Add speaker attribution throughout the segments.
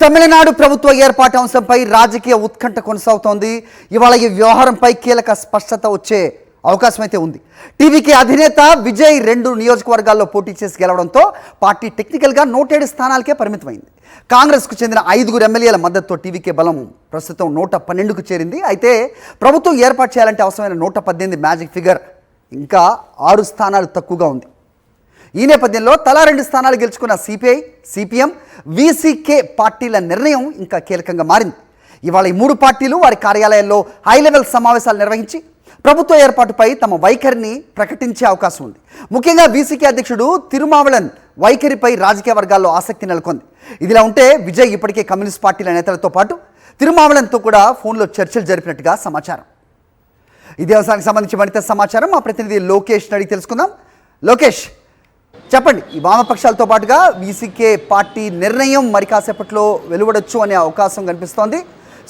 Speaker 1: తమిళనాడు ప్రభుత్వ ఏర్పాటు అంశంపై రాజకీయ ఉత్కంఠ కొనసాగుతోంది. ఇవాళ ఈ వ్యవహారంపై కీలక స్పష్టత వచ్చే అవకాశం అయితే ఉంది. టీవీకే అధినేత విజయ్ 2 నియోజకవర్గాల్లో పోటీ చేసి గెలవడంతో పార్టీ టెక్నికల్గా 107 స్థానాలకే పరిమితమైంది. కాంగ్రెస్కు చెందిన 5 ఎమ్మెల్యేల మద్దతుతో టీవీకే బలం ప్రస్తుతం 112కు చేరింది. అయితే ప్రభుత్వం ఏర్పాటు చేయాలంటే అవసరమైన 118 మ్యాజిక్ ఫిగర్ ఇంకా 6 స్థానాలు తక్కువగా ఉంది. ఈ నేపథ్యంలో తలా 2 స్థానాలు గెలుచుకున్న సిపిఐ, సిపిఎం, వీసీకే పార్టీల నిర్ణయం ఇంకా కీలకంగా మారింది. ఇవాళ ఈ 3 పార్టీలు వారి కార్యాలయాల్లో హై లెవెల్ సమావేశాలు నిర్వహించి ప్రభుత్వ ఏర్పాటుపై తమ వైఖరిని ప్రకటించే అవకాశం ఉంది. ముఖ్యంగా వీసీకే అధ్యక్షుడు తిరుమావళన్ వైఖరిపై రాజకీయ వర్గాల్లో ఆసక్తి నెలకొంది. ఇదిలా ఉంటే విజయ్ ఇప్పటికే కమ్యూనిస్ట్ పార్టీల నేతలతో పాటు తిరుమావళన్తో కూడా ఫోన్లో చర్చలు జరిపినట్టుగా సమాచారం. ఇదే అంశానికి సంబంధించి మరింత సమాచారం మా ప్రతినిధి లోకేష్ అడిగి తెలుసుకుందాం. లోకేష్, చెప్పండి, ఈ వామపక్షాలతో పాటుగా వీసీకే పార్టీ నిర్ణయం మరి కాసేపట్లో వెలువడొచ్చు అనే అవకాశం కనిపిస్తోంది.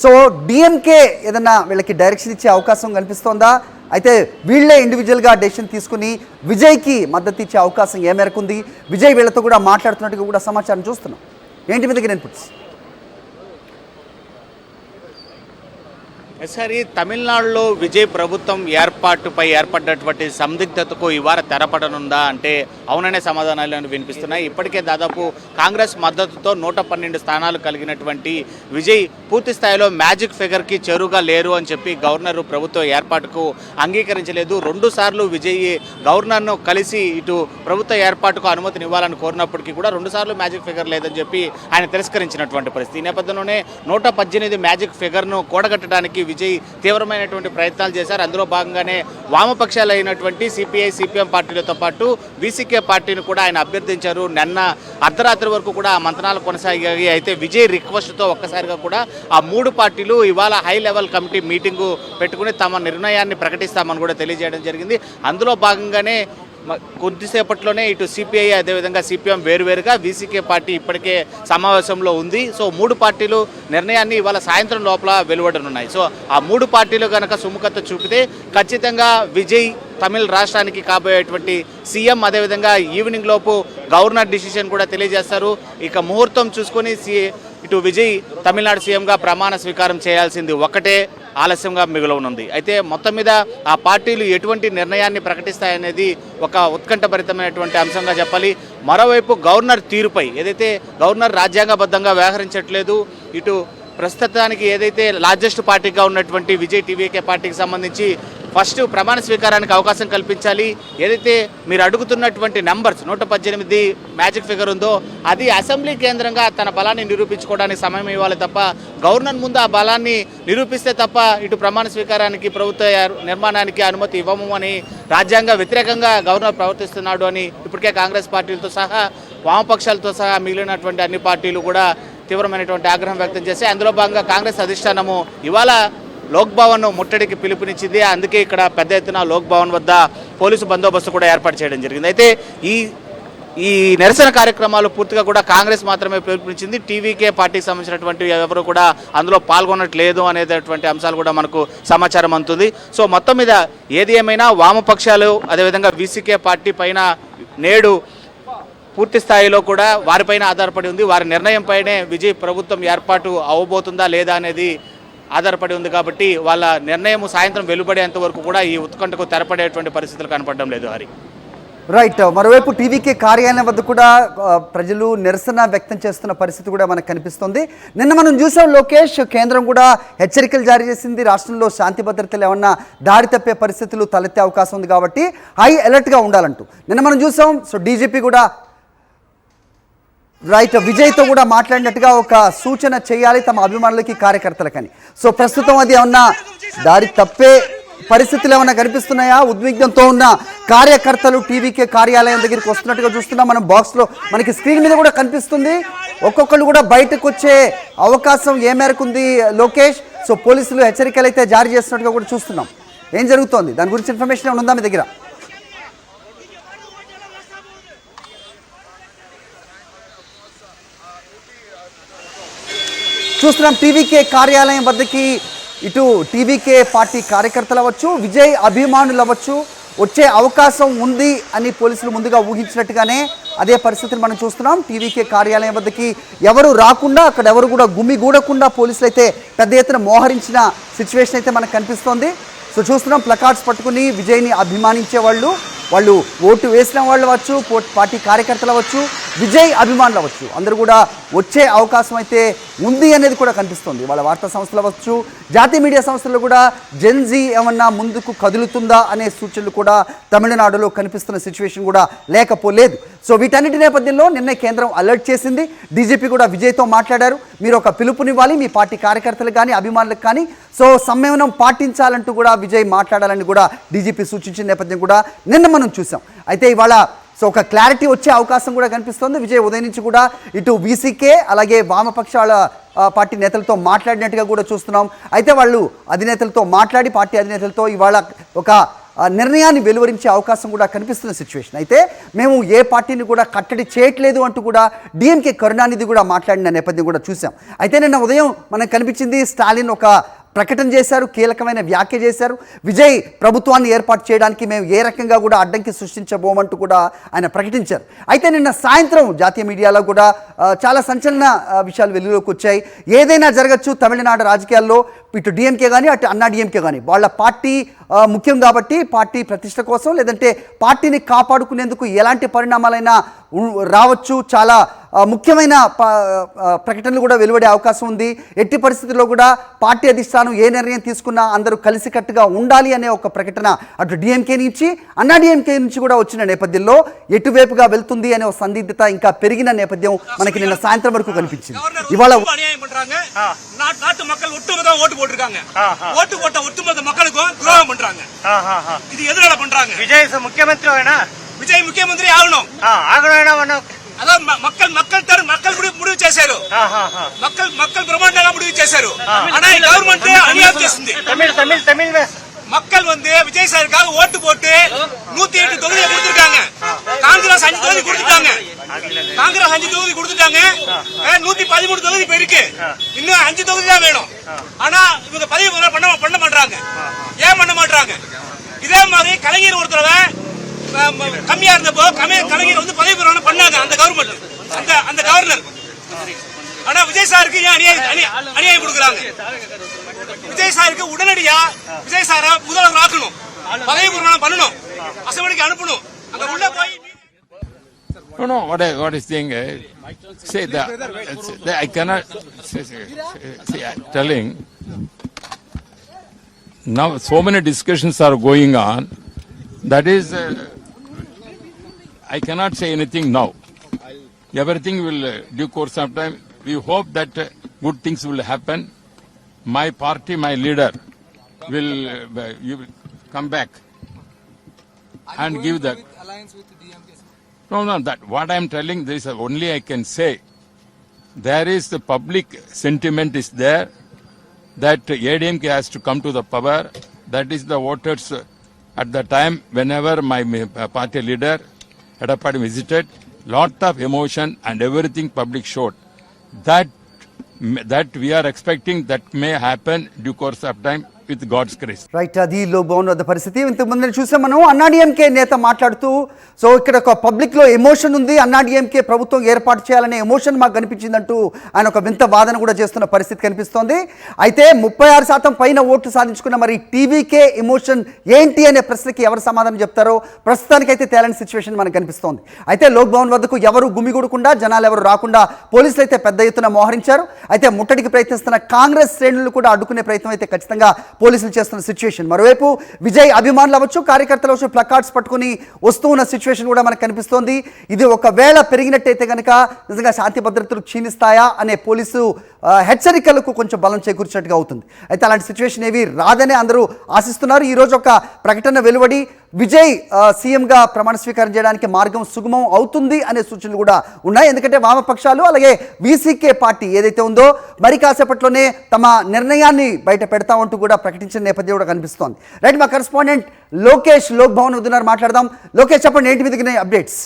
Speaker 1: సో డిఎంకే ఏదన్నా వీళ్ళకి డైరెక్షన్ ఇచ్చే అవకాశం కనిపిస్తోందా? అయితే వీళ్ళే ఇండివిజువల్గా డెసిషన్ తీసుకుని విజయ్కి మద్దతు ఇచ్చే అవకాశం ఏ మేరకు ఉంది? విజయ్ వీళ్ళతో కూడా మాట్లాడుతున్నట్టుగా కూడా సమాచారం చూస్తున్నాం. ఏంటి మీ దగ్గర ఇన్పుట్స్?
Speaker 2: సరే, తమిళనాడులో విజయ్ ప్రభుత్వం ఏర్పడ్డటువంటి సందిగ్ధతకు ఇవాళ తెరపడనుందా అంటే అవుననే సమాధానాలు వినిపిస్తున్నాయి. ఇప్పటికే దాదాపు కాంగ్రెస్ మద్దతుతో 112 స్థానాలు కలిగినటువంటి విజయ్ పూర్తి స్థాయిలో మ్యాజిక్ ఫిగర్కి చేరుగా లేరు అని చెప్పి గవర్నర్ ప్రభుత్వ ఏర్పాటుకు అంగీకరించలేదు. 2 సార్లు విజయ్ గవర్నర్ను కలిసి ఇటు ప్రభుత్వ ఏర్పాటుకు అనుమతినివ్వాలని కోరినప్పటికీ కూడా 2 సార్లు మ్యాజిక్ ఫిగర్ లేదని చెప్పి ఆయన తిరస్కరించినటువంటి పరిస్థితి. ఈ నేపథ్యంలోనే 118 మ్యాజిక్ ఫిగర్ను కూడగట్టడానికి విజయ్ తీవ్రమైనటువంటి ప్రయత్నాలు చేశారు. అందులో భాగంగానే వామపక్షాలు అయినటువంటి సిపిఐ, సిపిఎం పార్టీలతో పాటు వీసీకే పార్టీని కూడా ఆయన అభ్యర్థించారు. నిన్న అర్ధరాత్రి వరకు కూడా ఆ మంతనాలు కొనసాగాయి. అయితే విజయ్ రిక్వెస్ట్తో ఒక్కసారిగా కూడా ఆ 3 పార్టీలు ఇవాళ హై లెవెల్ కమిటీ మీటింగు పెట్టుకుని తమ నిర్ణయాన్ని ప్రకటిస్తామని కూడా తెలియజేయడం జరిగింది. అందులో భాగంగానే కొద్దిసేపట్లోనే ఇటు సిపిఐ అదేవిధంగా సిపిఎం వేరువేరుగా, వీసీకే పార్టీ ఇప్పటికే సమావేశంలో ఉంది. సో 3 పార్టీలు నిర్ణయాన్ని ఇవాళ సాయంత్రం లోపల వెలువడనున్నాయి. సో ఆ 3 పార్టీలు కనుక సుముఖత చూపితే ఖచ్చితంగా విజయ్ తమిళ రాష్ట్రానికి కాబోయేటువంటి సీఎం, అదేవిధంగా ఈవినింగ్ లోపు గవర్నర్ డిసిషన్ కూడా తెలియజేస్తారు. ఇక ముహూర్తం చూసుకొని ఇటు విజయ్ తమిళనాడు సీఎంగా ప్రమాణ స్వీకారం చేయాల్సింది ఒక్కటే ఆలస్యంగా మిగులనుంది. అయితే మొత్తం మీద ఆ పార్టీలు ఎటువంటి నిర్ణయాన్ని ప్రకటిస్తాయనేది ఒక ఉత్కంఠభరితమైనటువంటి అంశంగా చెప్పాలి. మరోవైపు గవర్నర్ తీరుపై ఏదైతే గవర్నర్ రాజ్యాంగబద్ధంగా వ్యవహరించట్లేదు, ఇటు ప్రస్తుతానికి ఏదైతే లార్జెస్ట్ పార్టీగా ఉన్నటువంటి విజయ్ టీవీకే పార్టీకి సంబంధించి ఫస్ట్ ప్రమాణ స్వీకారానికి అవకాశం కల్పించాలి. ఏదైతే మీరు అడుగుతున్నటువంటి నెంబర్స్ 118 మ్యాజిక్ ఫిగర్ ఉందో అది అసెంబ్లీ కేంద్రంగా తన బలాన్ని నిరూపించుకోవడానికి సమయం ఇవ్వాలి తప్ప గవర్నర్ ముందు ఆ బలాన్ని నిరూపిస్తే తప్ప ఇటు ప్రమాణ స్వీకారానికి, ప్రభుత్వ నిర్మాణానికి అనుమతి ఇవ్వము అని రాజ్యాంగ వ్యతిరేకంగా గవర్నర్ ప్రవర్తిస్తున్నాడు అని ఇప్పటికే కాంగ్రెస్ పార్టీలతో సహా వామపక్షాలతో సహా మిగిలినటువంటి అన్ని పార్టీలు కూడా తీవ్రమైనటువంటి ఆగ్రహం వ్యక్తం చేసి అందులో భాగంగా కాంగ్రెస్ అధిష్టానము ఇవాళ లోక్ భవన్ ముట్టడికి పిలుపునిచ్చింది. అందుకే ఇక్కడ పెద్ద ఎత్తున లోక్ భవన్ వద్ద పోలీసు బందోబస్తు కూడా ఏర్పాటు చేయడం జరిగింది. అయితే ఈ నిరసన కార్యక్రమాలు పూర్తిగా కూడా కాంగ్రెస్ మాత్రమే పిలుపునిచ్చింది. టీవీకే పార్టీకి సంబంధించినటువంటి ఎవరు కూడా అందులో పాల్గొనట్లేదు అనేటటువంటి అంశాలు కూడా మనకు సమాచారం అందుతుంది. సో మొత్తం మీద ఏది ఏమైనా వామపక్షాలు అదేవిధంగా వీసీకే పార్టీ పైన నేడు పూర్తి స్థాయిలో కూడా వారిపైన ఆధారపడి ఉంది. వారి నిర్ణయంపైనే విజయ్ ప్రభుత్వం ఏర్పాటు అవబోతుందా లేదా అనేది ఆధారపడి ఉంది. కాబట్టి వాళ్ళ నిర్ణయం సాయంత్రం వెలువడేంత వరకు కూడా ఈ ఉత్కంఠకు తెరపడేటువంటి పరిస్థితులు కనపడడం లేదు. హరి,
Speaker 1: రైట్. మరోవైపు టీవీకే కార్యాలయం వద్ద కూడా ప్రజలు నిరసన వ్యక్తం చేస్తున్న పరిస్థితి కూడా మనకు కనిపిస్తుంది. నిన్న మనం చూసాం లోకేష్, కేంద్రం కూడా హెచ్చరికలు జారీ చేసింది. రాష్ట్రంలో శాంతి భద్రతలు ఏమన్నా దారి తప్పే పరిస్థితులు తలెత్తే అవకాశం ఉంది కాబట్టి హై అలర్ట్గా ఉండాలంటూ నిన్న మనం చూసాం. సో డీజీపీ కూడా రైట్ విజయ్తో కూడా మాట్లాడినట్టుగా ఒక సూచన చేయాలి తమ అభిమానులకి, కార్యకర్తలకని. సో ప్రస్తుతం అది ఏమన్నా దారి తప్పే పరిస్థితులు ఏమన్నా కనిపిస్తున్నాయా? ఉద్విగ్నంతో ఉన్న కార్యకర్తలు టీవీకే కార్యాలయం దగ్గరికి వస్తున్నట్టుగా చూస్తున్నాం మనం. బాక్స్లో మనకి స్క్రీన్ మీద కూడా కనిపిస్తుంది. ఒక్కొక్కరు కూడా బయటకు వచ్చే అవకాశం ఏ మేరకు ఉంది లోకేష్? సో పోలీసులు హెచ్చరికలు అయితే జారీ చేస్తున్నట్టుగా కూడా చూస్తున్నాం. ఏం జరుగుతోంది దాని గురించి ఇన్ఫర్మేషన్ ఏమైనా ఉందా మీ దగ్గర? చూస్తున్నాం టీవీకే కార్యాలయం వద్దకి ఇటు టీవీకే పార్టీ కార్యకర్తలు అవ్వచ్చు, విజయ్ అభిమానులు అవ్వచ్చు వచ్చే అవకాశం ఉంది అని పోలీసులు ముందుగా ఊహించినట్టుగానే అదే పరిస్థితిని మనం చూస్తున్నాం. టీవీకే కార్యాలయం వద్దకి ఎవరు రాకుండా, అక్కడ ఎవరు కూడా గుమిగూడకుండా పోలీసులు అయితే పెద్ద ఎత్తున మోహరించిన సిచ్యువేషన్ అయితే మనకు కనిపిస్తోంది. సో చూస్తున్నాం, ప్లకార్డ్స్ పట్టుకుని విజయ్ని అభిమానించే వాళ్ళు ఓటు వేసిన వాళ్ళు అవ్వచ్చు, పార్టీ కార్యకర్తలు అవ్వచ్చు, విజయ్ అభిమానులు అవ్వచ్చు, అందరూ కూడా వచ్చే అవకాశం అయితే ఉంది అనేది కూడా కనిపిస్తుంది. వాళ్ళ వార్తా సంస్థలు అవ్వచ్చు, జాతీయ మీడియా సంస్థలు కూడా జెన్జీ ఏమన్నా ముందుకు కదులుతుందా అనే సూచనలు కూడా తమిళనాడులో కనిపిస్తున్న సిచ్యువేషన్ కూడా లేకపోలేదు. సో వీటన్నిటి నేపథ్యంలో నిన్నే కేంద్రం అలర్ట్ చేసింది. డీజీపీ కూడా విజయ్తో మాట్లాడారు. మీరు ఒక పిలుపునివ్వాలి మీ పార్టీ కార్యకర్తలకు కానీ అభిమానులకు కానీ, సో సంయమనం పాటించాలంటూ కూడా విజయ్ మాట్లాడాలని కూడా డీజీపీ సూచించిన నేపథ్యం కూడా నిన్న మనం చూసాం. అయితే ఇవాళ సో ఒక క్లారిటీ వచ్చే అవకాశం కూడా కనిపిస్తోంది. విజయ్ ఉదయం నుంచి కూడా ఇటు వీసీకే అలాగే వామపక్షాల పార్టీ నేతలతో మాట్లాడినట్టుగా కూడా చూస్తున్నాం. అయితే వాళ్ళు అధినేతలతో మాట్లాడి పార్టీ అధినేతలతో ఇవాళ ఒక నిర్ణయాన్ని వెలువరించే అవకాశం కూడా కనిపిస్తున్న సిచ్యువేషన్. అయితే మేము ఏ పార్టీని కూడా కట్టడి చేయట్లేదు అంటూ కూడా డిఎంకే కరుణానిధి కూడా మాట్లాడిన నేపథ్యం కూడా చూసాం. అయితే నిన్న ఉదయం మనకు కనిపించింది, స్టాలిన్ ఒక ప్రకటన చేశారు, కీలకమైన వ్యాఖ్య చేశారు. విజయ్ ప్రభుత్వాన్ని ఏర్పాటు చేయడానికి మేము ఏ రకంగా కూడా అడ్డంకి సృష్టించబోమంటూ కూడా ఆయన ప్రకటించారు. అయితే నిన్న సాయంత్రం జాతీయ మీడియాలో కూడా చాలా సంచలన విషయాలు వెలుగులోకి వచ్చాయి. ఏదైనా జరగచ్చు తమిళనాడు రాజకీయాల్లో, ఇటు డిఎంకే కానీ అటు అన్నా డిఎంకే కానీ వాళ్ళ పార్టీ ముఖ్యం కాబట్టి పార్టీ ప్రతిష్ట కోసం లేదంటే పార్టీని కాపాడుకునేందుకు ఎలాంటి పరిణామాలైనా రావచ్చు. చాలా ముఖ్యమైన ప్రకటనలు కూడా వెలువడే అవకాశం ఉంది. ఎట్టి పరిస్థితుల్లో కూడా పార్టీ అధిష్టానం ఏ నిర్ణయం తీసుకున్నా అందరూ కలిసికట్టుగా ఉండాలి అనే ఒక ప్రకటన అటు డిఎంకే నుంచి అన్నా డిఎంకే నుంచి కూడా వచ్చిన నేపథ్యంలో ఎటువైపుగా వెళ్తుంది అనే ఒక సందిగ్ధత ఇంకా పెరిగిన నేపథ్యం మనకి నిన్న సాయంత్రం వరకు కనిపించింది. ఇవాళ
Speaker 3: நாட்டு மக்கள் ஒட்டுமொத்த ஓட்டு போட்டுருக்காங்க. ஓட்டு போட்ட ஒட்டுமொத்த மக்களுக்கும் துரோகம் பண்றாங்க. இது எதனால பண்றாங்க? விஜய் முக்கியமந்திரி வேணா, விஜய் முக்கியமந்திரி ஆகணும். అదే மக்கள் முடிவு చేశారు. மக்கள் பிரமாண்டంగా முடிவு చేశారు. ஆனா ఈ గవర్నమెంట్ అన్యాయం చేస్తుంది. தமிழ் மக்கள் விஜய் சாருக்காக ஓட்டு போட்டு 108 தொகுதியை கொடுத்திருக்காங்க. காங்கிரஸ் 5 தொகுதி கொடுத்துட்டாங்க. 113 தொகுதி போயிருக்கு. இன்னும் 5 தொகுதி தான் வேணும். ஆனா இவங்க பதிவு பண்ண மாட்டாங்க. ஏன் பண்ண மாட்டாங்க? இதே மாதிரி கலைஞர் ஒரு தடவை கம்மியா இருந்தப்போ கலைஞர் பதவி பிரமாணம் பண்ணாங்க அந்த கவர்மெண்ட், அந்த கவர்னர். ஆனா விஜய் சாருக்கு அநியாயம் கொடுக்குறாங்க. விஜய் சாருக்கு உடனடியா விஜய் சார முதல்வர் ஆக்கணும், பதவி பிரமாணம் பண்ணணும், அசெம்பிளிக்கு அனுப்பணும். அங்க உள்ள போய்
Speaker 4: No, what is saying? Say that I cannot say. I'm telling. Now, so many discussions are going on. That is, I cannot say anything now. Everything will due course of time. We hope that good things will happen. My party, my leader will come back and give the
Speaker 5: alliance with DMK.
Speaker 4: No, that what I am telling, there is only I can say. There is the public sentiment is there that ADMK has to come to the power. That is the voters at the time whenever my party leader Edappadi visited, lot of emotion and everything public showed. That we are expecting that may happen due course of time with God's grace.
Speaker 1: Right, అది lockdown వద్ద పరిస్థితి. ఇంతకుముందు చూసాం మనం అన్నా DMK నేత మాట్లాడుతూ, so ఇక్కడ ఒక పబ్లిక్లో ఎమోషన్ ఉంది, అన్నా డిఎంకే ప్రభుత్వం ఏర్పాటు చేయాలనే ఎమోషన్ మాకు కనిపించిందంటూ ఆయన ఒక వింత వాదన కూడా చేస్తున్న పరిస్థితి కనిపిస్తోంది. అయితే 36% పైన ఓట్లు సాధించుకున్న మరి టీవీకే ఎమోషన్ ఏంటి అనే ప్రశ్నకి ఎవరు సమాధానం చెప్తారో ప్రస్తుతానికైతే తేలని సిచ్యువేషన్ మనకు కనిపిస్తోంది. అయితే లోక్డౌన్ వద్దకు ఎవరు గుమిగూడకుండా, జనాలు ఎవరు రాకుండా పోలీసులు అయితే పెద్ద ఎత్తున మోహరించారు. అయితే ముట్టడికి ప్రయత్నిస్తున్న కాంగ్రెస్ శ్రేణులు కూడా అడ్డుకునే ప్రయత్నం అయితే ఖచ్చితంగా పోలీసులు చేస్తున్న సిచ్యువేషన్. మరోవైపు విజయ్ అభిమానులు అవ్వచ్చు, కార్యకర్తలు అవ్వచ్చు, ప్లకార్డ్స్ పట్టుకుని వస్తూ ఉన్న సిచ్యువేషన్ కూడా మనకు కనిపిస్తోంది. ఇది ఒకవేళ పెరిగినట్టయితే కనుక నిజంగా శాంతి భద్రతలు క్షీణిస్తాయా అనే పోలీసు హెచ్చరికలకు కొంచెం బలం చేకూర్చినట్టుగా అవుతుంది. అయితే అలాంటి సిచ్యువేషన్ ఏవి రాదని అందరూ ఆశిస్తున్నారు. ఈరోజు ఒక ప్రకటన వెలువడి విజయ్ సీఎంగా ప్రమాణ స్వీకారం చేయడానికి మార్గం సుగమం అవుతుంది అనే సూచనలు కూడా ఉన్నాయి. ఎందుకంటే వామపక్షాలు అలాగే వీసీకే పార్టీ ఏదైతే ఉందో మరి కాసేపట్లోనే తమ నిర్ణయాన్ని బయట పెడతామంటూ కూడా ప్రకటించిన నేపథ్యం కూడా కనిపిస్తోంది. రైట్, మా కరెస్పాండెంట్ లోకేష్ లోక్ భవన్ ఉన్నారు, మాట్లాడదాం. లోకేష్, చెప్పండి, ఏంటి మీదకి అప్డేట్స్?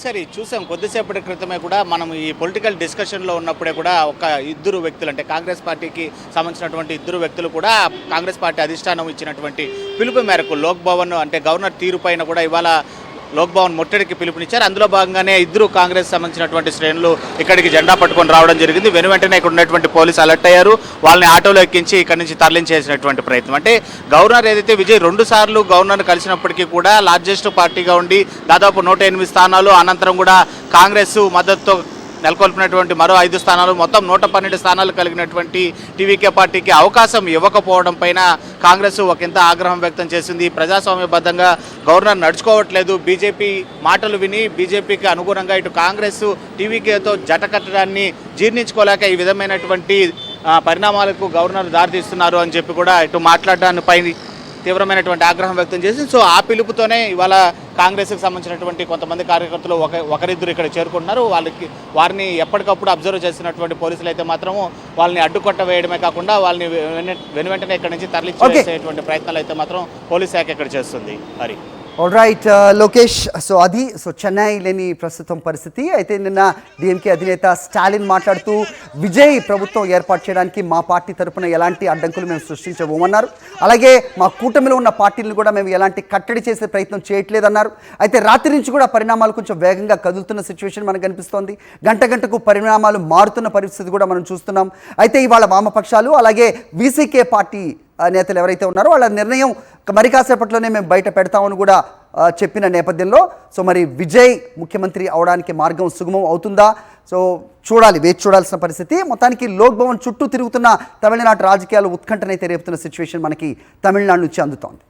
Speaker 2: సార్, ఇది చూసాం కొద్దిసేపటి క్రితమే కూడా మనం ఈ పొలిటికల్ డిస్కషన్లో ఉన్నప్పుడే కూడా ఒక ఇద్దరు వ్యక్తులు, అంటే కాంగ్రెస్ పార్టీకి సంబంధించినటువంటి ఇద్దరు వ్యక్తులు కూడా కాంగ్రెస్ పార్టీ అధిష్టానం ఇచ్చినటువంటి పిలుపు మేరకు లోక్ భవన్ అంటే గవర్నర్ తీరు పైన కూడా ఇవాళ లోక్ భవన్ ముట్టడికి పిలుపునిచ్చారు. అందులో భాగంగానే ఇద్దరు కాంగ్రెస్ సంబంధించినటువంటి శ్రేణులు ఇక్కడికి జెండా పట్టుకొని రావడం జరిగింది. వెంటనే ఇక్కడ ఉన్నటువంటి పోలీసు అలర్ట్ అయ్యారు. వాళ్ళని ఆటోలో ఎక్కించి ఇక్కడి నుంచి తరలించేసినటువంటి ప్రయత్నం. అంటే గవర్నర్ ఏదైతే విజయ్ 2 సార్లు గవర్నర్ కలిసినప్పటికీ కూడా లార్జెస్ట్ పార్టీగా ఉండి దాదాపు 108 స్థానాలు, అనంతరం కూడా కాంగ్రెస్ మద్దతుతో నెలకొల్పినటువంటి మరో 5 స్థానాలు, మొత్తం 112 స్థానాలు కలిగినటువంటి టీవీకే పార్టీకి అవకాశం ఇవ్వకపోవడం పైన కాంగ్రెస్ ఒకంత ఆగ్రహం వ్యక్తం చేసింది. ప్రజాస్వామ్యబద్ధంగా గవర్నర్ నడుచుకోవట్లేదు, బీజేపీ మాటలు విని బీజేపీకి అనుగుణంగా ఇటు కాంగ్రెస్ టీవీకేతో జట కట్టడాన్ని జీర్ణించుకోలేక ఈ విధమైనటువంటి పరిణామాలకు గవర్నర్ దారితీస్తున్నారు అని చెప్పి కూడా ఇటు మాట్లాడడానిపై తీవ్రమైనటువంటి ఆగ్రహం వ్యక్తం చేసింది. సో ఆ పిలుపుతోనే ఇవాళ కాంగ్రెస్కి సంబంధించినటువంటి కొంతమంది కార్యకర్తలు ఒకరిద్దరు ఇక్కడ చేరుకుంటున్నారు. వారిని ఎప్పటికప్పుడు అబ్జర్వ్ చేసినటువంటి పోలీసులు అయితే మాత్రము వాళ్ళని అడ్డుకొట్ట వేయడమే కాకుండా వాళ్ళని వెంటనే ఇక్కడ నుంచి తరలించేసేటువంటి ప్రయత్నాలు అయితే మాత్రం పోలీస్ శాఖ ఇక్కడ చేస్తుంది. Hari
Speaker 1: all right Lokesh, so చెన్నైలోని ప్రస్తుతం పరిస్థితి అయితే నిన్న డిఎంకే అధినేత స్టాలిన్ మాట్లాడుతూ విజయ్ ప్రభుత్వం ఏర్పాటు చేయడానికి మా పార్టీ తరఫున ఎలాంటి అడ్డంకులు మేము సృష్టించబోమన్నారు. అలాగే మా కూటమిలో ఉన్న పార్టీలను కూడా మేము ఎలాంటి కట్టడి చేసే ప్రయత్నం చేయట్లేదన్నారు. అయితే రాత్రి నుంచి కూడా పరిణామాలు కొంచెం వేగంగా కదులుతున్న సిచ్యువేషన్ మనకు కనిపిస్తోంది. గంటకు పరిణామాలు మారుతున్న పరిస్థితి కూడా మనం చూస్తున్నాం. అయితే ఇవాళ వామపక్షాలు అలాగే వీసీకే పార్టీ నేతలు ఎవరైతే ఉన్నారో వాళ్ళ నిర్ణయం మరి కాసేపట్లోనే మేము బయట పెడతామని కూడా చెప్పిన నేపథ్యంలో సో మరి విజయ్ ముఖ్యమంత్రి అవడానికి మార్గం సుగమం అవుతుందా? సో వేచి చూడాల్సిన పరిస్థితి. మొత్తానికి లోక్ భవన్ చుట్టూ తిరుగుతున్న తమిళనాడు రాజకీయాలు ఉత్కంఠనైతే రేపుతున్న సిచ్యువేషన్ మనకి తమిళనాడు నుంచి అందుతోంది.